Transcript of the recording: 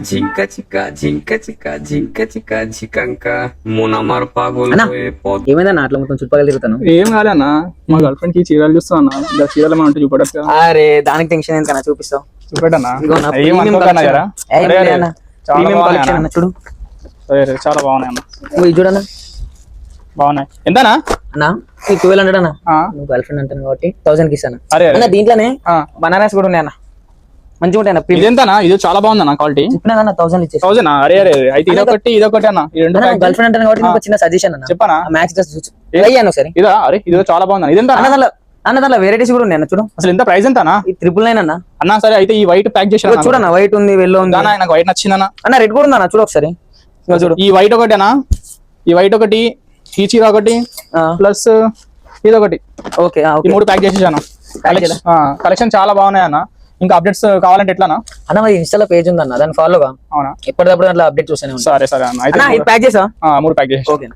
ঝিঙ্কা চিকা ঝিঙ্কা চিকা ঝিঙ্কা চিকা ঝিকাంకా మునమర్ పాగోల్ ఏమైందన్నా అట్లా మొత్తం చుట్టుపక్కల తిరుగుతాను? ఏం కాదన్నా, మా గర్ల్ ఫ్రెండ్ కి చీరలు చూస్తా అన్న, చీరలు ఏమైనా ఉంటే చూపడచ్చు. అరే దానికి టెన్షన్ ఎందుకన్నా, చూపిస్తావు. చూపెట్టన్నా, ఇదిగో నా ఏం premium అనుకోకన్నా collection. జరా. ఏయ్ అరే, అరే, అన్న, చాలా premium బాగున్నాయి collection అన్న. అన్న, చూడు. అరే, అరే, చాలా బాగున్నాయి అన్న, నువ్వు ఇది చూడన్నా బాగున్నాయి. ఎంతనా అన్నా, ఈ 1200 అన్న. ఆ, నువ్వు గర్ల్ ఫ్రెండ్ అంటాను కాబట్టి 1000 కి ఇస్తాను అరే, అరే. అన్న. దీంట్లోనే ఆ, బనారస్ కూడా ఉన్నాయి అన్న, మంచిగా ఉంటాయి అన్న. ఇది ఎంతనా? ఇది చాలా బాగుందన్న క్వాలిటీ. చెప్పినా 1000 ఇచ్చేసి. 1000. అరే అరే, అయితే ఇదొకటి ఇదొకటి అన్న, ఈ రెండు గర్ల్ ఫ్రెండ్ అంటాను కాబట్టి నీకు చిన్న సజెషన్ అన్న. చెప్పనా? మ్యాక్స్ డ్రెస్ అయ్యాను ఒకసారి. ఇదా? అరే ఇది చాలా బాగుంది. ఇది ఎంత అన్న దాంట్లో వెరైటీస్ కూడా ఉన్నాయి అన్న, చూడు. అసలు ఎంత ప్రైస్ ఎంతనా? ఈ 999 అన్న. అన్నా సరే, అయితే ఈ వైట్ ప్యాక్ చేసి ఇదిగో చూడన్న, వైట్ ఉంది, వెల్లో ఉంది నాకు వైట్ నచ్చిందన్న. అన్న. రెడ్ కూడా ఉంది అన్న, చూడు ఒకసారి. ఇదిగో చూడు, ఈ వైట్ ఒకటేనా? ఈ వైట్ ఒకటి, ఈ చీర ఒకటి, ప్లస్ ఇదొకటి. ఓకే ఈ మూడు ప్యాక్ చేసేసాను. కలెక్షన్ చాలా బాగున్నాయి అన్న. ఇంకా అప్డేట్స్ కావాలంటే ఎట్లానా అన్న? మరి ఇన్స్టాలో పేజ్ ఉంది అన్న, దాన్ని ఫాలోగా. అవునా? ఎప్పటికప్పుడు అట్లా అప్డేట్ చూసాను. సరే సరే అన్న, అయితే ప్యాక్ చేసా. 3 ప్యాక్ చేసేసి. ఓకే.